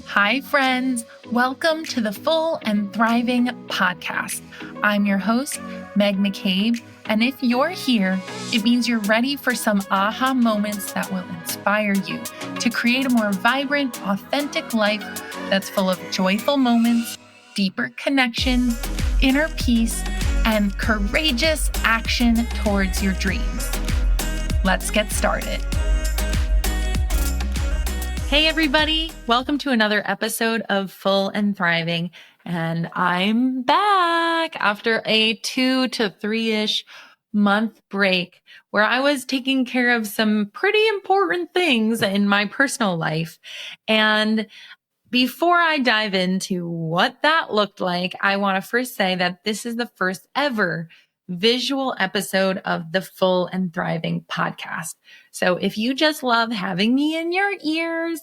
Hi, friends. Welcome to the Full and Thriving podcast. I'm your host, Meg McCabe, and if you're here, it means you're ready for some aha moments that will inspire you to create a more vibrant, authentic life that's full of joyful moments, deeper connections, inner peace, and courageous action towards your dreams. Let's get started. Hey everybody, welcome to another episode of Full and Thriving, and I'm back after a 2 to 3-ish month break where I was taking care of some pretty important things in my personal life. And before I dive into what that looked like, I want to first say that this is the first ever visual episode of the Full and Thriving podcast. So if you just love having me in your ears,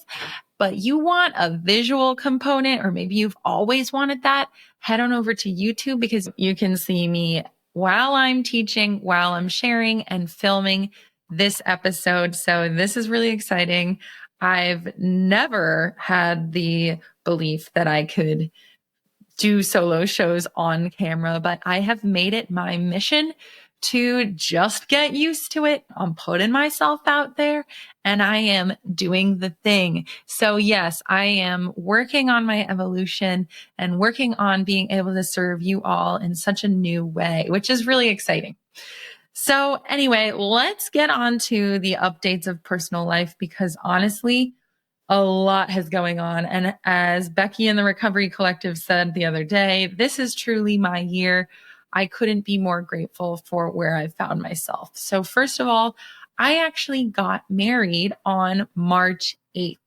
but you want a visual component, or maybe you've always wanted that, head on over to YouTube because you can see me while I'm teaching, while I'm sharing and filming this episode. So this is really exciting. I've never had the belief that I could do solo shows on camera, but I have made it my mission to just get used to it. I'm putting myself out there and I am doing the thing. So yes, I am working on my evolution and working on being able to serve you all in such a new way, which is really exciting. So anyway, let's get on to the updates of personal life because honestly, a lot has going on. And as Becky in the Recovery Collective said the other day, this is truly my year. I couldn't be more grateful for where I found myself. So first of all, I actually got married on March 8th,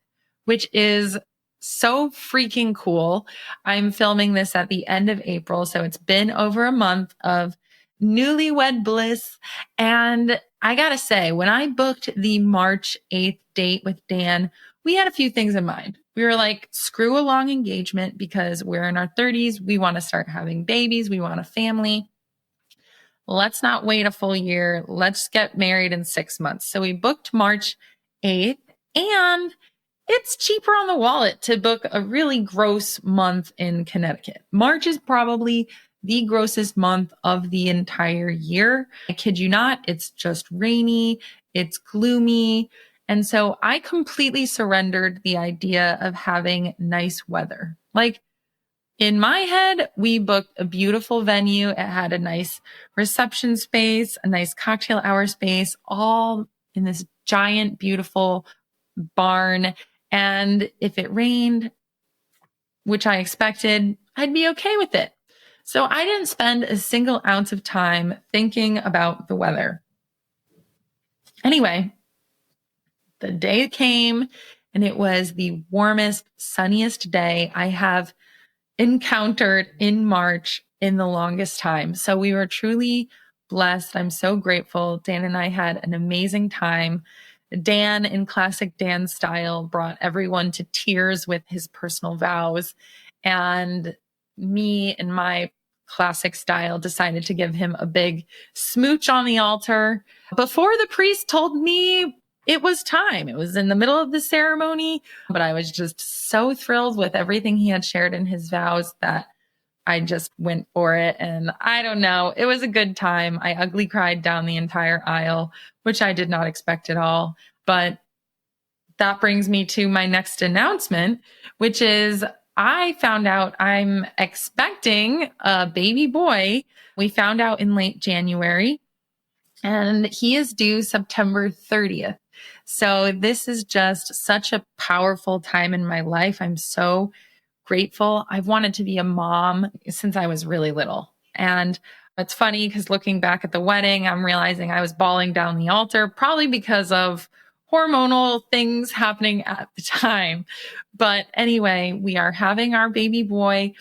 which is so freaking cool. I'm filming this at the end of April, so it's been over a month of newlywed bliss. And I gotta say, when I booked the March 8th date with Dan, we had a few things in mind. We were like, screw a long engagement because we're in our 30s. We want to start having babies. We want a family. Let's not wait a full year. Let's get married in 6 months. So we booked March 8th, and it's cheaper on the wallet to book a really gross month in Connecticut. March is probably the grossest month of the entire year. I kid you not, it's just rainy, it's gloomy. And so I completely surrendered the idea of having nice weather. Like in my head, we booked a beautiful venue. It had a nice reception space, a nice cocktail hour space, all in this giant, beautiful barn. And if it rained, which I expected, I'd be okay with it. So I didn't spend a single ounce of time thinking about the weather. Anyway, the day came and it was the warmest, sunniest day I have encountered in March in the longest time. So we were truly blessed. I'm so grateful. Dan and I had an amazing time. Dan, in classic Dan style, brought everyone to tears with his personal vows. And me, in my classic style, decided to give him a big smooch on the altar before the priest told me it was time. It was in the middle of the ceremony, but I was just so thrilled with everything he had shared in his vows that I just went for it. And I don't know, it was a good time. I ugly cried down the entire aisle, which I did not expect at all. But that brings me to my next announcement, which is I found out I'm expecting a baby boy. We found out in late January, and he is due September 30th. So this is just such a powerful time in my life. I'm so grateful. I've wanted to be a mom since I was really little. And it's funny because looking back at the wedding, I'm realizing I was bawling down the altar, probably because of hormonal things happening at the time. But anyway, we are having our baby boy.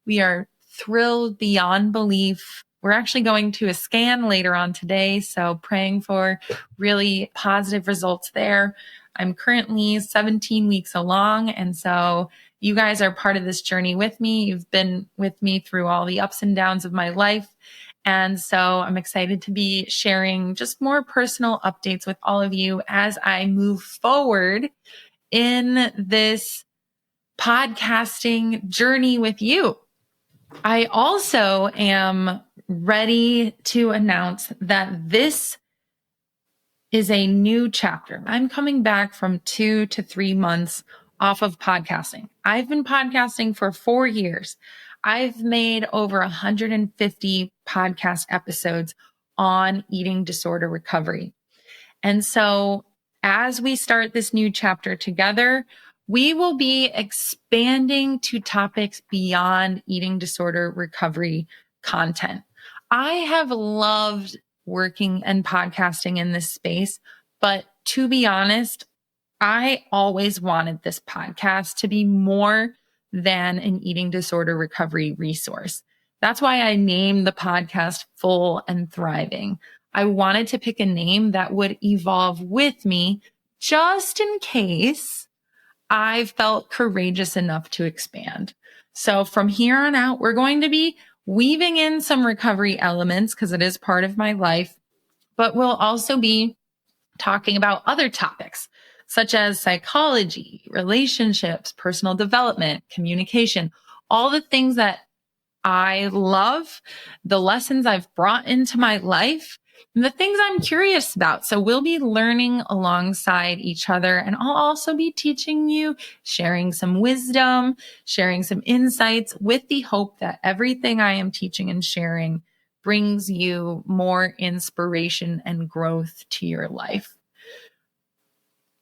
We are thrilled beyond belief. We're actually going to a scan later on today, so praying for really positive results there. I'm currently 17 weeks along, and so you guys are part of this journey with me. You've been with me through all the ups and downs of my life. And so I'm excited to be sharing just more personal updates with all of you as I move forward in this podcasting journey with you. I also am ready to announce that this is a new chapter. I'm coming back from 2 to 3 months off of podcasting. I've been podcasting for 4 years. I've made over 150 podcast episodes on eating disorder recovery. And so as we start this new chapter together, we will be expanding to topics beyond eating disorder recovery content. I have loved working and podcasting in this space, but to be honest, I always wanted this podcast to be more than an eating disorder recovery resource. That's why I named the podcast Full and Thriving. I wanted to pick a name that would evolve with me just in case I felt courageous enough to expand. So from here on out, we're going to be weaving in some recovery elements because it is part of my life, but we'll also be talking about other topics such as psychology, relationships, personal development, communication, all the things that I love, the lessons I've brought into my life, and the things I'm curious about. So we'll be learning alongside each other, and I'll also be teaching you, sharing some wisdom, sharing some insights with the hope that everything I am teaching and sharing brings you more inspiration and growth to your life.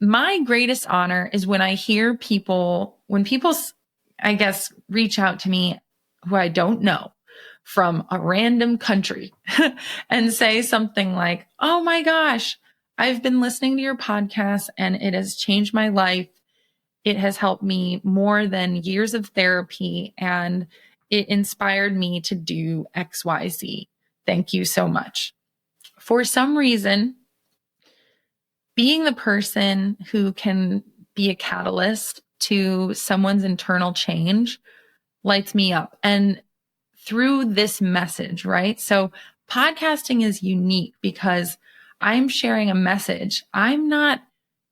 My greatest honor is when I hear when people, I guess, reach out to me who I don't know from a random country and say something like, "Oh my gosh, I've been listening to your podcast and it has changed my life. It has helped me more than years of therapy and it inspired me to do XYZ. Thank you so much." For some reason, being the person who can be a catalyst to someone's internal change lights me up. And through this message, right? So podcasting is unique because I'm sharing a message. I'm not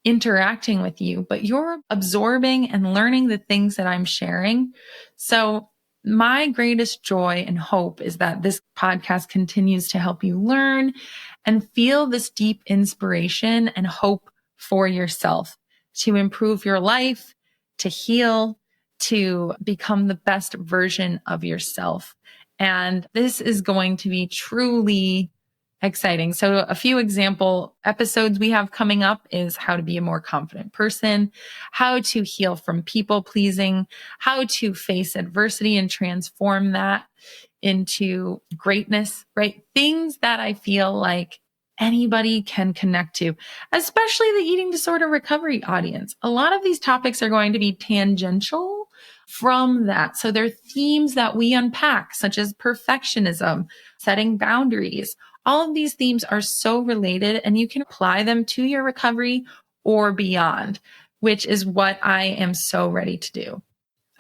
interacting with you, but you're absorbing and learning the things that I'm sharing. So my greatest joy and hope is that this podcast continues to help you learn and feel this deep inspiration and hope for yourself to improve your life, to heal, to become the best version of yourself. And this is going to be truly exciting. So a few example episodes we have coming up is how to be a more confident person, how to heal from people pleasing, how to face adversity and transform that into greatness, right? Things that I feel like anybody can connect to, especially the eating disorder recovery audience. A lot of these topics are going to be tangential from that. So they're themes that we unpack, such as perfectionism, setting boundaries. All of these themes are so related and you can apply them to your recovery or beyond, which is what I am so ready to do.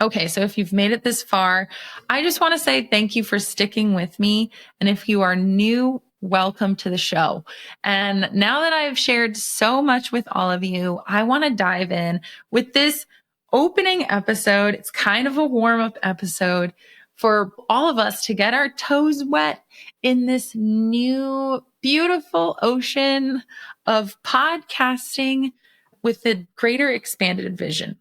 Okay, so if you've made it this far, I just want to say thank you for sticking with me. And if you are new, welcome to the show. And now that I've shared so much with all of you, I want to dive in with this opening episode. It's kind of a warm-up episode for all of us to get our toes wet in this new, beautiful ocean of podcasting with a greater expanded vision.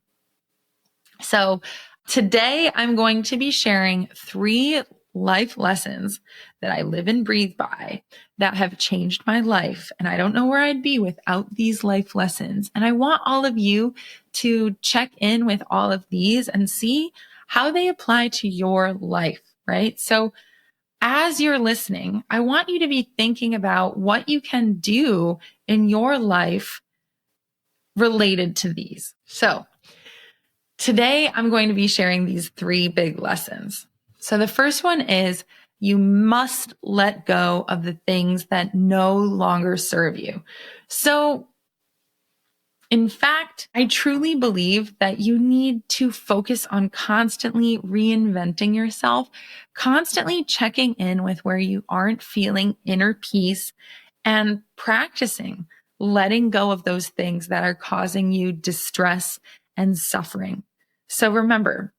So today I'm going to be sharing 3 life lessons that I live and breathe by that have changed my life. And I don't know where I'd be without these life lessons. And I want all of you to check in with all of these and see how they apply to your life, right? So as you're listening, I want you to be thinking about what you can do in your life related to these. So today, I'm going to be sharing these 3 big lessons. So the first one is you must let go of the things that no longer serve you. So in fact, I truly believe that you need to focus on constantly reinventing yourself, constantly checking in with where you aren't feeling inner peace and practicing letting go of those things that are causing you distress and suffering. So remember,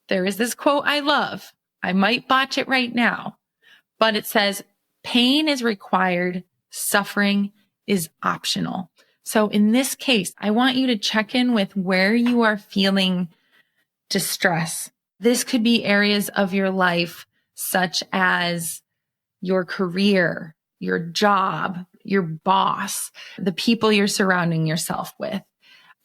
there is this quote I love. I might botch it right now, but it says, pain is required, suffering is optional. So in this case, I want you to check in with where you are feeling distress. This could be areas of your life such as your career, your job, your boss, the people you're surrounding yourself with.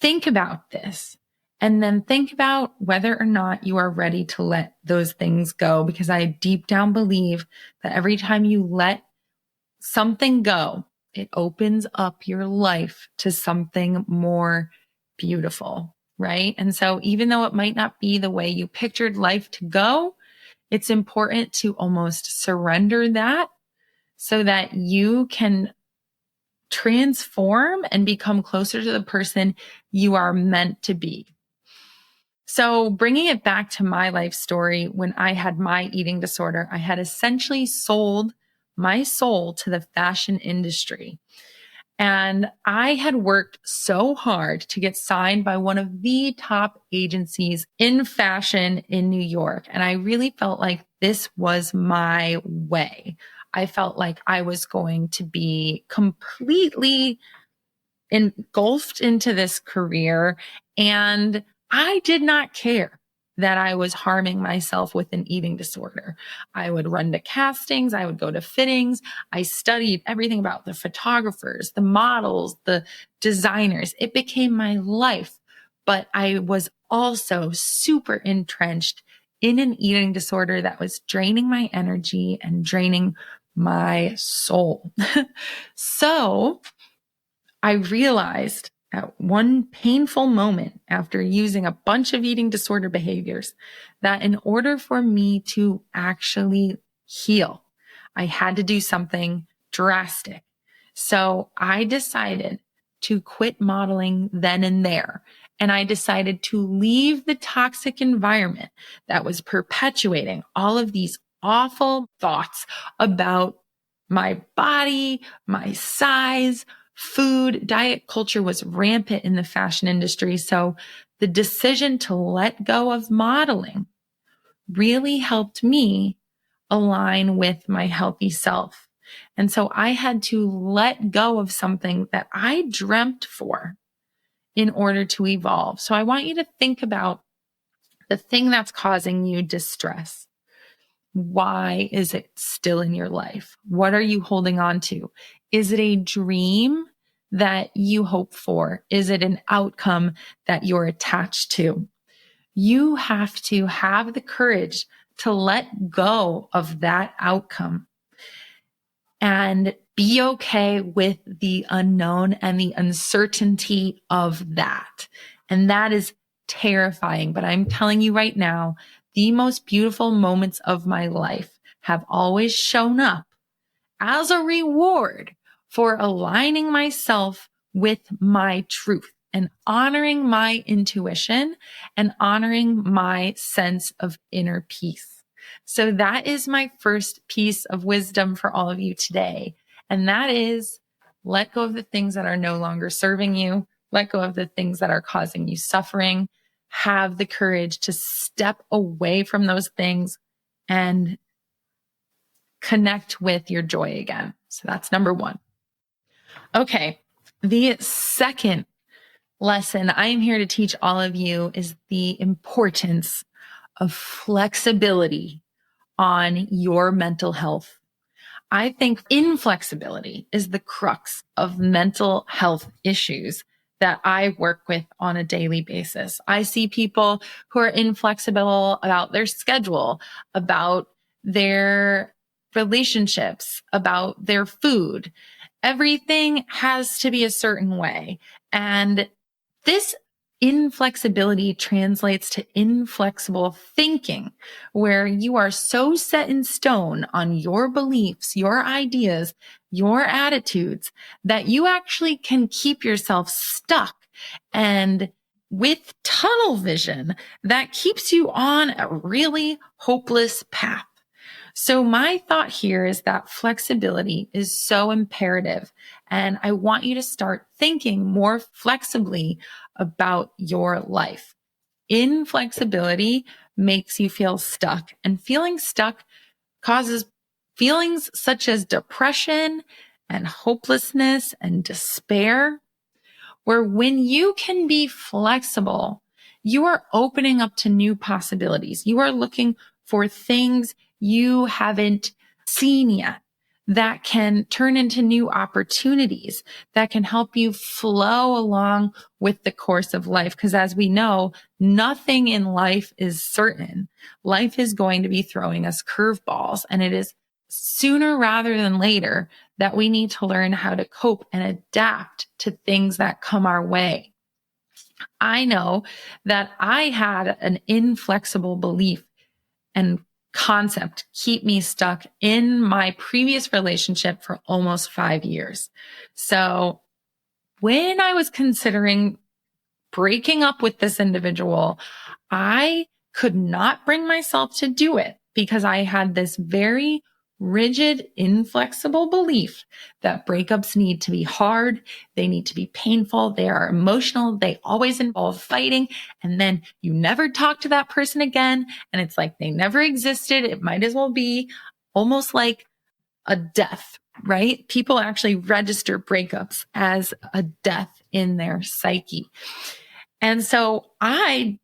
Think about this and then think about whether or not you are ready to let those things go, because I deep down believe that every time you let something go, it opens up your life to something more beautiful, right? And so even though it might not be the way you pictured life to go, it's important to almost surrender that so that you can transform and become closer to the person you are meant to be. So bringing it back to my life story, when I had my eating disorder, I had essentially sold my soul to the fashion industry. And I had worked so hard to get signed by one of the top agencies in fashion in New York. And I really felt like this was my way. I felt like I was going to be completely engulfed into this career. And I did not care that I was harming myself with an eating disorder. I would run to castings. I would go to fittings. I studied everything about the photographers, the models, the designers. It became my life. But I was also super entrenched in an eating disorder that was draining my energy and draining my soul. So I realized at one painful moment after using a bunch of eating disorder behaviors that in order for me to actually heal, I had to do something drastic. So I decided to quit modeling then and there. And I decided to leave the toxic environment that was perpetuating all of these awful thoughts about my body, my size, food. Diet culture was rampant in the fashion industry. So the decision to let go of modeling really helped me align with my healthy self. And so I had to let go of something that I dreamt for in order to evolve. So I want you to think about the thing that's causing you distress. Why is it still in your life? What are you holding on to? Is it a dream that you hope for? Is it an outcome that you're attached to? You have to have the courage to let go of that outcome and be okay with the unknown and the uncertainty of that. And that is terrifying. But I'm telling you right now, the most beautiful moments of my life have always shown up as a reward for aligning myself with my truth and honoring my intuition and honoring my sense of inner peace. So that is my first piece of wisdom for all of you today. And that is let go of the things that are no longer serving you. Let go of the things that are causing you suffering. Have the courage to step away from those things and connect with your joy again. So that's number one. Okay. The second lesson I am here to teach all of you is the importance of flexibility on your mental health. I think inflexibility is the crux of mental health issues that I work with on a daily basis. I see people who are inflexible about their schedule, about their relationships, about their food. Everything has to be a certain way. And this inflexibility translates to inflexible thinking, where you are so set in stone on your beliefs, your ideas, your attitudes, that you actually can keep yourself stuck and with tunnel vision that keeps you on a really hopeless path. So my thought here is that flexibility is so imperative. And I want you to start thinking more flexibly about your life. Inflexibility makes you feel stuck, and feeling stuck causes feelings such as depression and hopelessness and despair, where when you can be flexible, you are opening up to new possibilities. You are looking for things you haven't seen yet that can turn into new opportunities that can help you flow along with the course of life. Because as we know, nothing in life is certain. Life is going to be throwing us curveballs, and it is sooner rather than later that we need to learn how to cope and adapt to things that come our way. I know that I had an inflexible belief and concept keep me stuck in my previous relationship for almost 5 years. So when I was considering breaking up with this individual, I could not bring myself to do it because I had this very rigid, inflexible belief that breakups need to be hard. They need to be painful. They are emotional. They always involve fighting. And then you never talk to that person again. And it's like they never existed. It might as well be almost like a death, right? People actually register breakups as a death in their psyche. And so I,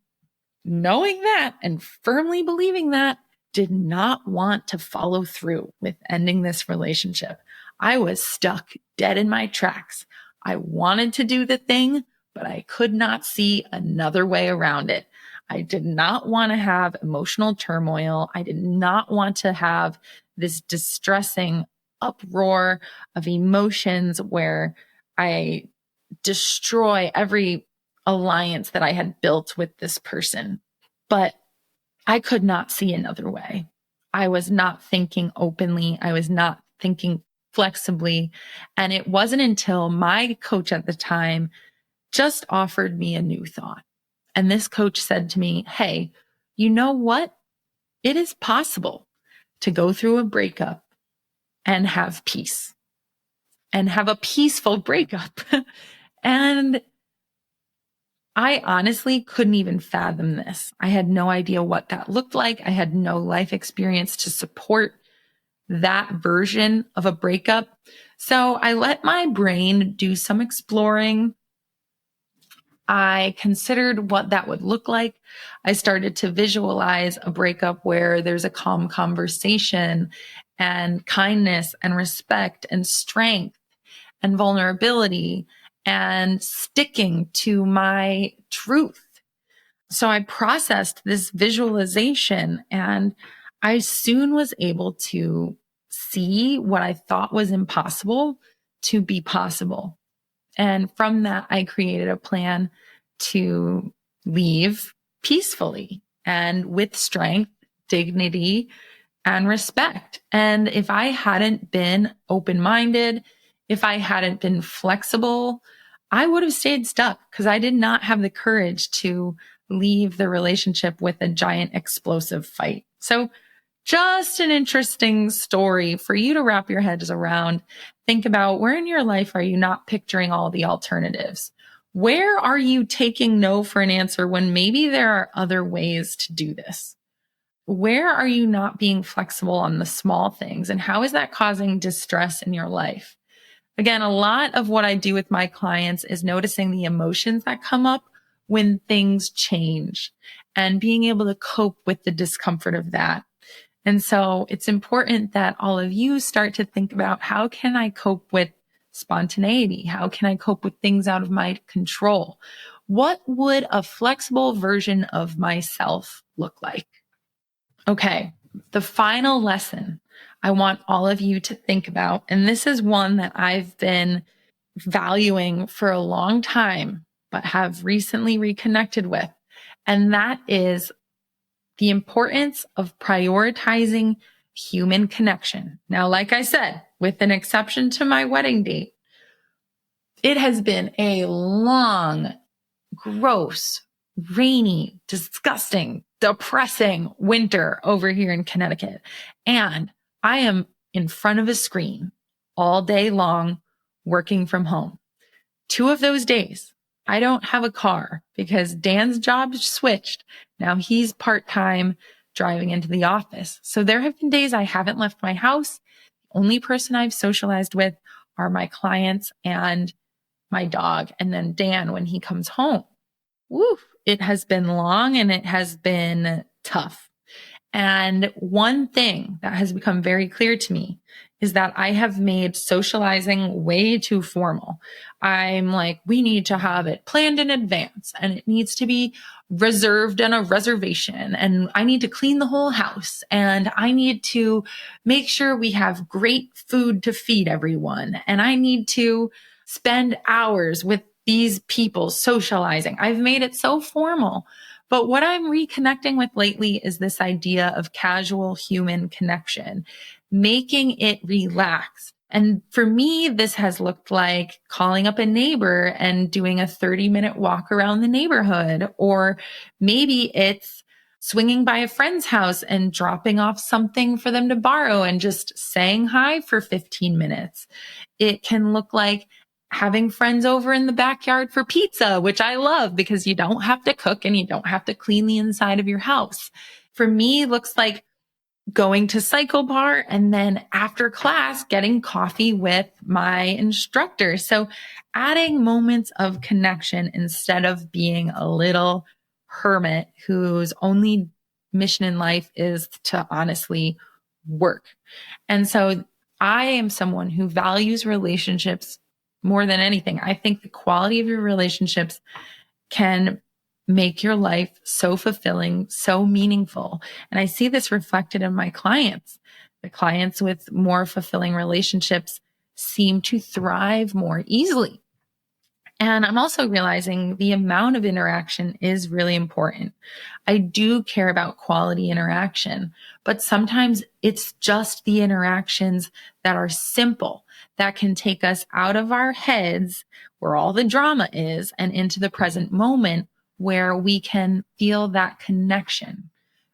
knowing that and firmly believing that, did not want to follow through with ending this relationship. I was stuck dead in my tracks. I wanted to do the thing, but I could not see another way around it. I did not want to have emotional turmoil. I did not want to have this distressing uproar of emotions where I destroy every alliance that I had built with this person. But I could not see another way. I was not thinking openly. I was not thinking flexibly. And it wasn't until my coach at the time just offered me a new thought. And this coach said to me, hey, you know what? It is possible to go through a breakup and have peace and have a peaceful breakup. And I honestly couldn't even fathom this. I had no idea what that looked like. I had no life experience to support that version of a breakup. So I let my brain do some exploring. I considered what that would look like. I started to visualize a breakup where there's a calm conversation and kindness and respect and strength and vulnerability and sticking to my truth. So I processed this visualization, and I soon was able to see what I thought was impossible to be possible. And from that, I created a plan to leave peacefully and with strength, dignity, and respect. And if I hadn't been open-minded, if I hadn't been flexible, I would have stayed stuck because I did not have the courage to leave the relationship with a giant explosive fight. So just an interesting story for you to wrap your heads around. Think about, where in your life are you not picturing all the alternatives? Where are you taking no for an answer when maybe there are other ways to do this? Where are you not being flexible on the small things? And how is that causing distress in your life? Again, a lot of what I do with my clients is noticing the emotions that come up when things change and being able to cope with the discomfort of that. And so it's important that all of you start to think about, how can I cope with spontaneity? How can I cope with things out of my control? What would a flexible version of myself look like? Okay, the final lesson I want all of you to think about, and this is one that I've been valuing for a long time, but have recently reconnected with, and that is the importance of prioritizing human connection. Now, like I said, with an exception to my wedding date, it has been a long, gross, rainy, disgusting, depressing winter over here in Connecticut. And I am in front of a screen all day long, working from home. 2 of those days, I don't have a car because Dan's job switched. Now he's part-time driving into the office. So there have been days I haven't left my house. The only person I've socialized with are my clients and my dog, and then Dan when he comes home. Woo, it has been long and it has been tough. And one thing that has become very clear to me is that I have made socializing way too formal. I'm like, we need to have it planned in advance and it needs to be reserved on a reservation. And I need to clean the whole house and I need to make sure we have great food to feed everyone. And I need to spend hours with these people socializing. I've made it so formal. But what I'm reconnecting with lately is this idea of casual human connection, making it relaxed. And for me, this has looked like calling up a neighbor and doing a 30-minute walk around the neighborhood, or maybe it's swinging by a friend's house and dropping off something for them to borrow and just saying hi for 15 minutes. It can look like having friends over in the backyard for pizza, which I love because you don't have to cook and you don't have to clean the inside of your house. For me, it looks like going to cycle bar and then after class, getting coffee with my instructor. So adding moments of connection instead of being a little hermit whose only mission in life is to honestly work. And so I am someone who values relationships more than anything. I think the quality of your relationships can make your life so fulfilling, so meaningful. And I see this reflected in my clients. The clients with more fulfilling relationships seem to thrive more easily. And I'm also realizing the amount of interaction is really important. I do care about quality interaction, but sometimes it's just the interactions that are simple that can take us out of our heads where all the drama is and into the present moment where we can feel that connection,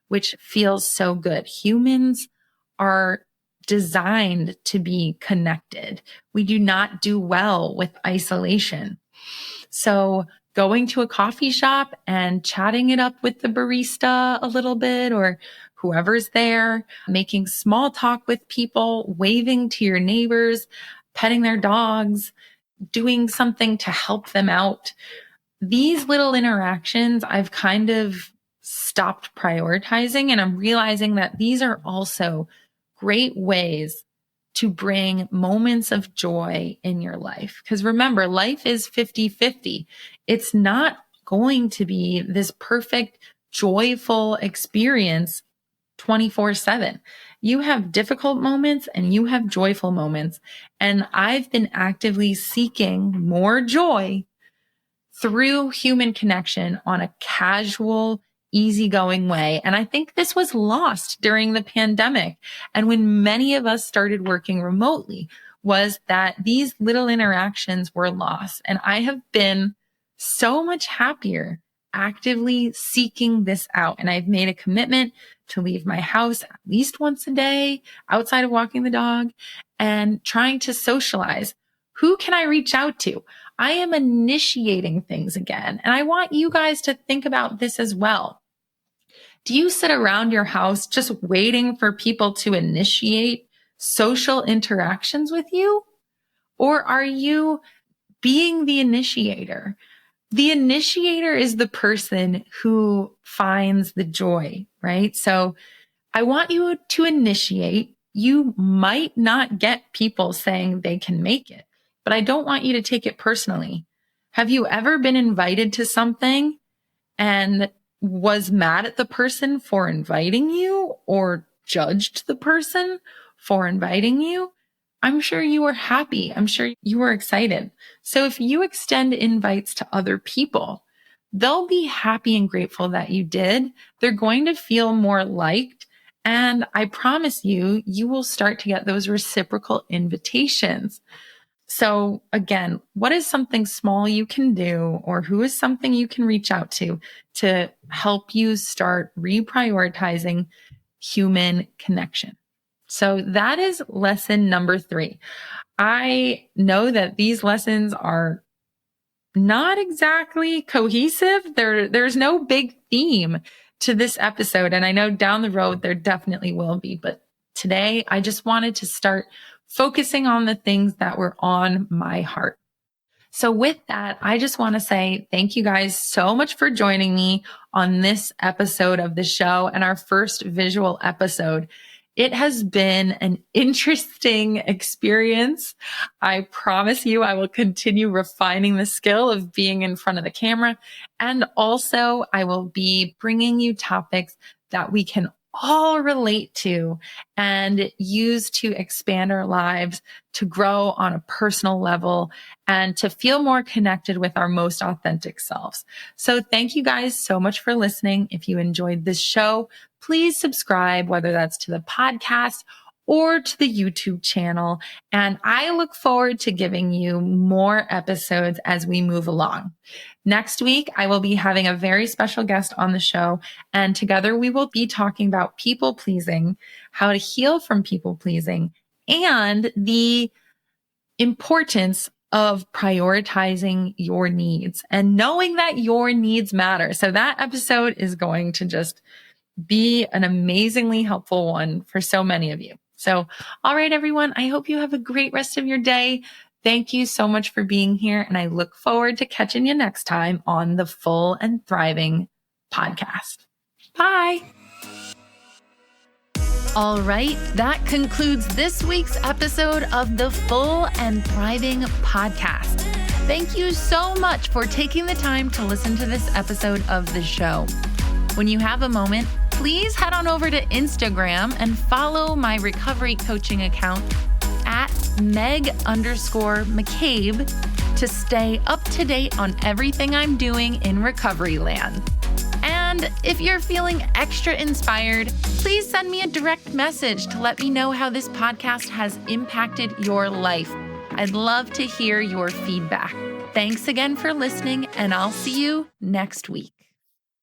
which feels so good. Humans are designed to be connected. We do not do well with isolation. So going to a coffee shop and chatting it up with the barista a little bit or whoever's there, making small talk with people, waving to your neighbors, petting their dogs, doing something to help them out. These little interactions I've kind of stopped prioritizing, and I'm realizing that these are also great ways to bring moments of joy in your life. Because remember, life is 50-50. It's not going to be this perfect, joyful experience 24/7. You have difficult moments and you have joyful moments. And I've been actively seeking more joy through human connection on a casual, easygoing way. And I think this was lost during the pandemic. And when many of us started working remotely, was that these little interactions were lost. And I have been so much happier actively seeking this out. And I've made a commitment to leave my house at least once a day outside of walking the dog and trying to socialize. Who can I reach out to? I am initiating things again. And I want you guys to think about this as well. Do you sit around your house just waiting for people to initiate social interactions with you? Or are you being the initiator? The initiator is the person who finds the joy, right? So I want you to initiate. You might not get people saying they can make it, but I don't want you to take it personally. Have you ever been invited to something and was mad at the person for inviting you or judged the person for inviting you? I'm sure you were happy. I'm sure you were excited. So if you extend invites to other people, they'll be happy and grateful that you did. They're going to feel more liked. And I promise you, you will start to get those reciprocal invitations. So again, what is something small you can do, or who is something you can reach out to help you start reprioritizing human connection? So that is lesson number 3. I know that these lessons are not exactly cohesive. There's no big theme to this episode. And I know down the road there definitely will be. But today I just wanted to start focusing on the things that were on my heart. So with that, I just want to say thank you guys so much for joining me on this episode of the show and our first visual episode. It has been an interesting experience. I promise you I will continue refining the skill of being in front of the camera. And also I will be bringing you topics that we can all relate to and use to expand our lives, to grow on a personal level, and to feel more connected with our most authentic selves. So thank you guys so much for listening. If you enjoyed this show, please subscribe, whether that's to the podcast or to the YouTube channel. And I look forward to giving you more episodes as we move along. Next week, I will be having a very special guest on the show, and together we will be talking about people pleasing, how to heal from people pleasing, and the importance of prioritizing your needs and knowing that your needs matter. So that episode is going to just be an amazingly helpful one for so many of you. So, all right, everyone, I hope you have a great rest of your day. Thank you so much for being here. And I look forward to catching you next time on the Full and Thriving podcast. Bye. All right, that concludes this week's episode of the Full and Thriving podcast. Thank you so much for taking the time to listen to this episode of the show. When you have a moment, please head on over to Instagram and follow my recovery coaching account at Meg_McCabe to stay up to date on everything I'm doing in recovery land. And if you're feeling extra inspired, please send me a direct message to let me know how this podcast has impacted your life. I'd love to hear your feedback. Thanks again for listening, and I'll see you next week.